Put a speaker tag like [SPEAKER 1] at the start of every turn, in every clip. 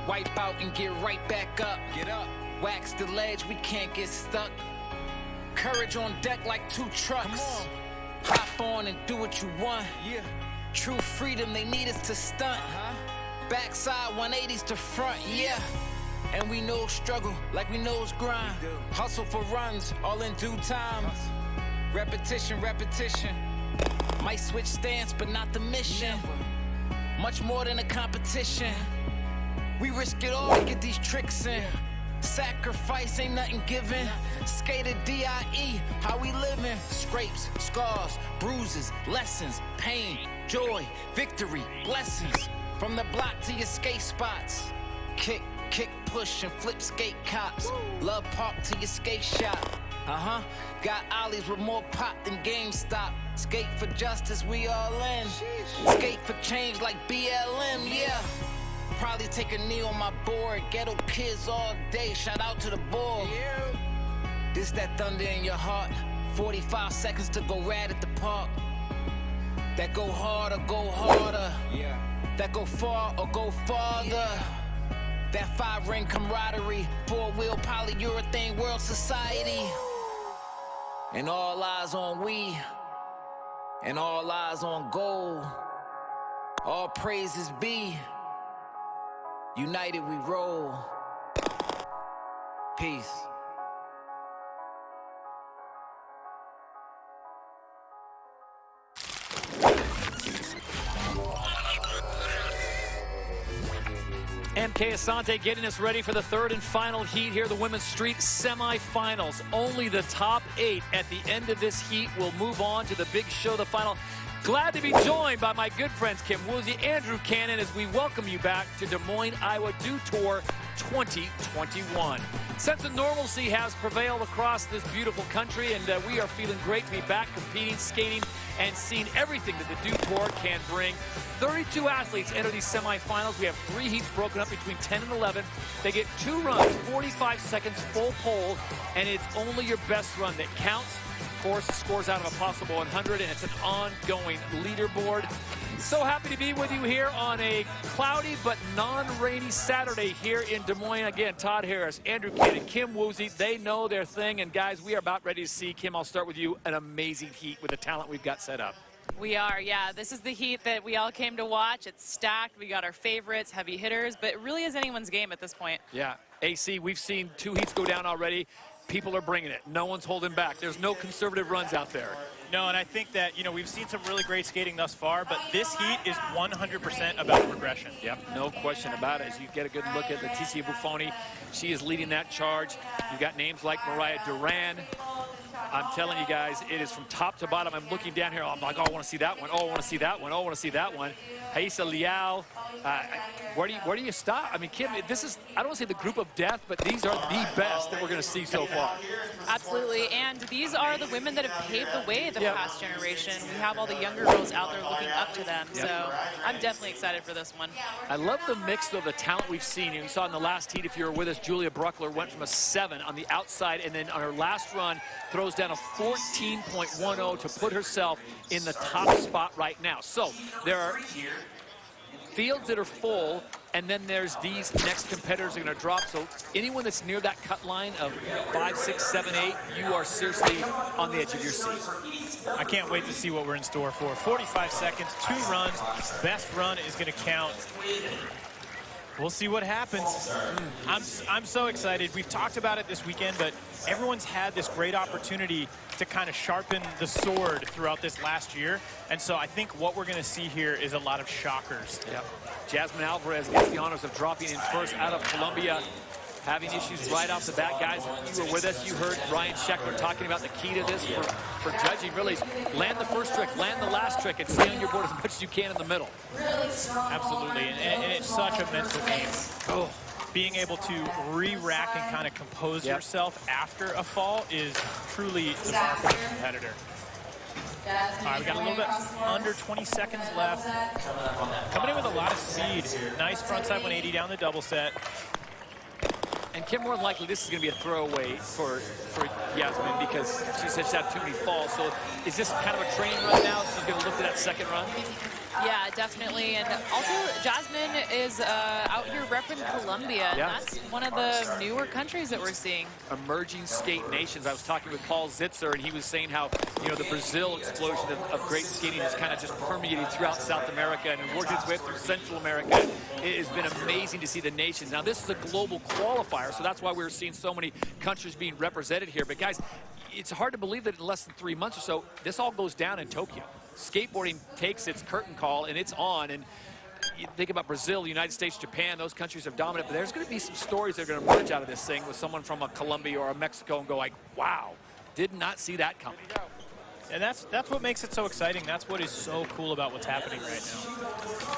[SPEAKER 1] Wipe out and get right back up. Get up. Wax the ledge, we can't get stuck. Courage on deck like 2 trucks. Hop on and do what you want. Yeah. True freedom, they need us to stunt. Backside 180s to front, yeah. And we know struggle like we knows grind. Hustle for runs, all in due time. Repetition, repetition. Might switch stance, but not the mission. Much more than a competition. We risk it all to get these tricks in. Sacrifice ain't nothing given. Skater D.I.E. how we living. Scrapes, scars, bruises, lessons, pain, joy, victory, blessings. From the block to your skate spots. Kick, push, and flip skate cops. Love park to your skate shop. Got ollies with more pop than GameStop. Skate for justice, we all in. Skate for change like BLM, yeah. Probably take a knee on my board. Ghetto kids all day, shout out to the board. This that thunder in your heart. 45 seconds to go rad at the park. That go hard or go harder. That go far or go farther. That 5-ring camaraderie. 4-wheel polyurethane world society. And all eyes on we. And all eyes on gold. All praises be. United we roll. Peace.
[SPEAKER 2] MK Asante getting us ready for the 3rd and final heat here, the women's street semifinals. Only the top 8 at the end of this heat will move on to the big show, the final. Glad to be joined by my good friends Kim Woozy, Andrew Cannon, as we welcome you back to Des Moines, Iowa Dew Tour 2021. Sense of normalcy has prevailed across this beautiful country, and we are feeling great to be back competing, skating, and seeing everything that the Dew Tour can bring. 32 athletes enter these semifinals. We have 3 heats broken up between 10 and 11. They get 2 runs, 45 seconds full pole, and it's only your best run that counts. Of course, scores out of a possible 100, and it's an ongoing leaderboard. So happy to be with you here on a cloudy but non-rainy Saturday here in Des Moines. Again, Todd Harris, Andrew Cannon, Kim Woozy, they know their thing. And guys, we are about ready to see, Kim, I'll start with you, an amazing heat with the talent we've got set up.
[SPEAKER 3] We are, yeah. This is the heat that we all came to watch. It's stacked. We got our favorites, heavy hitters, but it really is anyone's game at this point.
[SPEAKER 2] Yeah, AC, we've seen 2 heats go down already. People are bringing it. No one's holding back. There's no conservative runs out there.
[SPEAKER 4] No, and I think that, you know, we've seen some really great skating thus far, but this heat is 100% about progression.
[SPEAKER 2] Yep, no question about it. As you get a good look at Leticia Buffoni, she is leading that charge. You've got names like Mariah Duran. I'm telling you guys, it is from top to bottom. I'm looking down here. I'm like, oh, I want to see that one. Oh, I want to see that one. Oh, I want to see that one. Haisa Liao. Where do you stop? I mean, Kim, this is, I don't want to say the group of death, but these are the best that we're going to see so far.
[SPEAKER 3] Absolutely, and these are the women that have paved the way the past generation. We have all the younger girls out there looking up to them, so I'm definitely excited for this one.
[SPEAKER 2] I love the mix of the talent we've seen. You saw in the last heat, if you were with us, Julia Bruckler went from a 7 on the outside, and then on her last run, throws down a 14.10 to put herself in the top spot right now. So there are fields that are full, and then there's these next competitors are going to drop. So anyone that's near that cut line of 5, 6, 7, 8, you are seriously on the edge of your seat.
[SPEAKER 4] I can't wait to see what we're in store for. 45 seconds, 2 runs. Best run is going to count. We'll see what happens. I'm so excited. We've talked about it this weekend, but everyone's had this great opportunity to kind of sharpen the sword throughout this last year. And so I think what we're going to see here is a lot of shockers.
[SPEAKER 2] Yep. Jasmine Alvarez gets the honors of dropping in first out of Colombia. Having issues right off the bat, guys. If you were with us, you heard Ryan Scheckler talking about the key to this for judging. Really, land the first trick, land the last trick, and stay on your board as much as you can in the middle.
[SPEAKER 4] Absolutely, and it's such a mental game. Oh. Being able to re-rack and kind of compose yourself after a fall is truly the mark of a competitor. All right, we got a little bit under 20 seconds left. Coming in with a lot of speed. Nice frontside 180 down the double set.
[SPEAKER 2] And Kim, more than likely, this is going to be a throwaway for Yasmin, because she said she had too many falls. So is this kind of a training run now? She's going to look at that second run?
[SPEAKER 3] Yeah, definitely. And also, Jasmine is out here repping Colombia.
[SPEAKER 2] Yeah.
[SPEAKER 3] And that's one of the newer countries that we're seeing.
[SPEAKER 2] Emerging skate nations. I was talking with Paul Zitzer, and he was saying how, you know, the Brazil explosion of great skating has kind of just permeated throughout South America and worked its way through Central America. It has been amazing to see the nations. Now, this is a global qualifier, so that's why we're seeing so many countries being represented here. But, guys, it's hard to believe that in less than 3 months or so, this all goes down in Tokyo. Skateboarding takes its curtain call, and it's on. And you think about Brazil, the United States, Japan, those countries are dominant. But there's going to be some stories that are going to emerge out of this thing with someone from a Colombia or a Mexico and go like, wow, did not see that coming.
[SPEAKER 4] And that's what makes it so exciting. That's what is so cool about what's happening right now.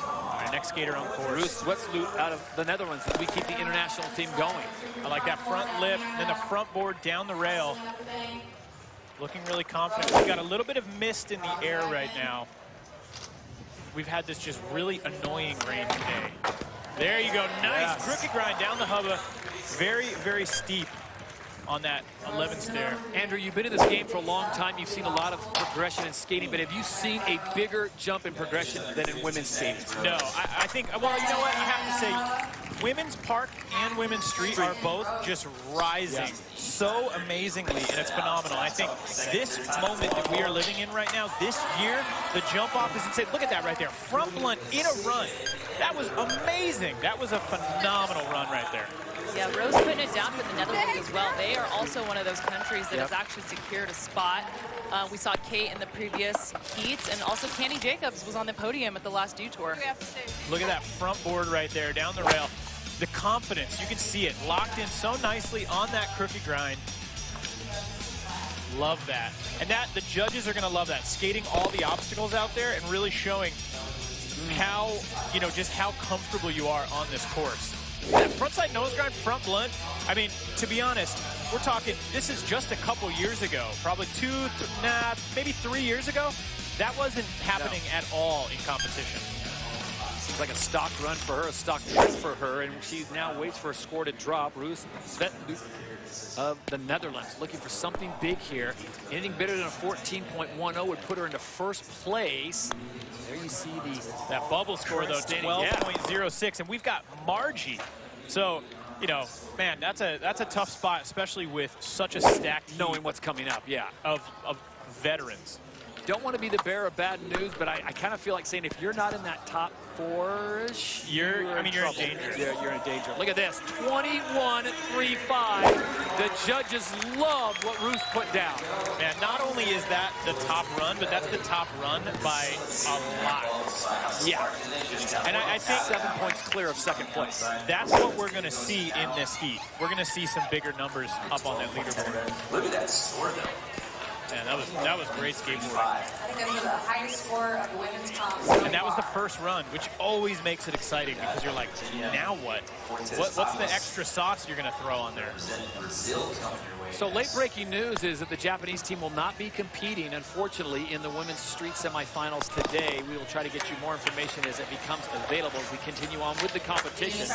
[SPEAKER 4] All right, next skater on course.
[SPEAKER 2] Ruth Zwetsloot out of the Netherlands. We keep the international team going.
[SPEAKER 4] I like that front lip, then the front board down the rail. Looking really confident. We've got a little bit of mist in the air right now. We've had this just really annoying rain today. There you go. Nice crooked grind down the hubba. Very, very steep on that 11 stair.
[SPEAKER 2] Andrew, you've been in this game for a long time. You've seen a lot of progression in skating, but have you seen a bigger jump in progression than in women's skating?
[SPEAKER 4] No, I think, well, you know what? I have to say, women's park and women's street are both just rising so amazingly, and it's phenomenal. I think this moment that we are living in right now, this year, the jump off is insane. Look at that right there. Front blunt in a run. That was amazing. That was a phenomenal run right there.
[SPEAKER 3] Yeah, Rose putting it down for the Netherlands as well. They are also one of those countries that has actually secured a spot. We saw Kate in the previous heats, and also Candy Jacobs was on the podium at the last Dew Tour.
[SPEAKER 4] Look at that front board right there, down the rail. The confidence, you can see it locked in so nicely on that crooked grind. Love that. And that the judges are going to love that. Skating all the obstacles out there and really showing how, you know, just how comfortable you are on this course. That frontside nose grind, front blunt, I mean, to be honest, we're talking, this is just a couple years ago, probably maybe 3 years ago. That wasn't happening at all in competition.
[SPEAKER 2] Seems like a stock run for her, a stock trip for her, and she now waits for a score to drop. Ruth Zwetsloot of the Netherlands looking for something big here. Anything better than a 14.10 would put her into first place. There you see
[SPEAKER 4] that bubble score, though, 12.06, and we've got Margie. So, you know, man, that's a tough spot, especially with such a stacked
[SPEAKER 2] knowing what's coming up,
[SPEAKER 4] of veterans.
[SPEAKER 2] Don't want to be the bearer of bad news, but I kind of feel like saying if you're not in that top four-ish, you're in danger. Yeah, you're in danger. Look at this, 21.35. The judges love what Ruth put down.
[SPEAKER 4] Man, not only is that the top run, but that's the top run by a lot.
[SPEAKER 2] Yeah.
[SPEAKER 4] And I think
[SPEAKER 2] 7 points clear of second place.
[SPEAKER 4] That's what we're going to see in this heat. We're going to see some bigger numbers up on that leaderboard.
[SPEAKER 5] Look at that score, though.
[SPEAKER 4] Man, that was great skateboarding.
[SPEAKER 5] I think that was the highest score of the women's comp.
[SPEAKER 4] And that was the first run, which always makes it exciting because you're like, now what? What's the extra sauce you're going to throw on there?
[SPEAKER 2] So late-breaking news is that the Japanese team will not be competing, unfortunately, in the women's street semifinals today. We will try to get you more information as it becomes available as we continue on with the competition.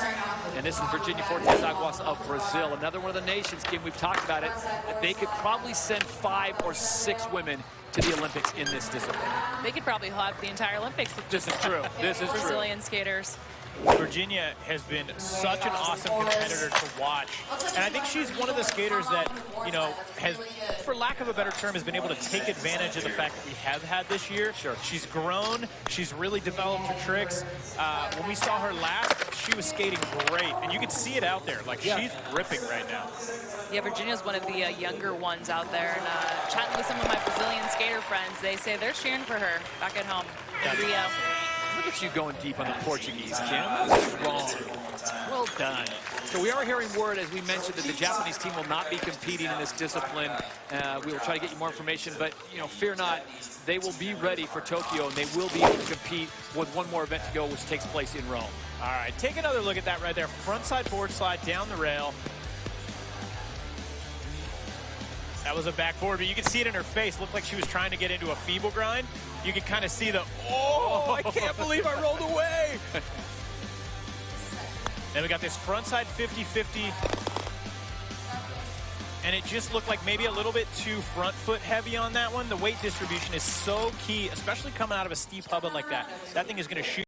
[SPEAKER 2] And this is Virginia Fortes Aguas of Brazil, another one of the nations, Kim, we've talked about it, that they could probably send 5 or 6 women to the Olympics in this discipline.
[SPEAKER 3] They could probably have the entire Olympics with
[SPEAKER 2] this is true. This is
[SPEAKER 3] Brazilian skaters.
[SPEAKER 4] Virginia has been such an awesome competitor to watch. And I think she's one of the skaters that, you know, has, for lack of a better term, has been able to take advantage of the fact that we have had this year.
[SPEAKER 2] Sure.
[SPEAKER 4] She's grown. She's really developed her tricks. When we saw her last, she was skating great. And you can see it out there. Like, she's ripping right now.
[SPEAKER 3] Yeah, Virginia's one of the younger ones out there. And chatting with some of my Brazilian skater friends, they say they're cheering for her back at home in Rio.
[SPEAKER 2] Look at you going deep on the Portuguese, Kim. Strong. Well done. So we are hearing word, as we mentioned, that the Japanese team will not be competing in this discipline. We will try to get you more information, but, you know, fear not. They will be ready for Tokyo, and they will be able to compete with one more event to go, which takes place in Rome.
[SPEAKER 4] All right, take another look at that right there. Frontside board slide down the rail. That was a backboard, but you can see it in her face. Looked like she was trying to get into a feeble grind. You can kind of see the, oh, I can't believe I rolled away. Then we got this frontside 50-50. and it just looked like maybe a little bit too front foot heavy on that one. The weight distribution is so key, especially coming out of a steep hubbin like that. That thing is going to shoot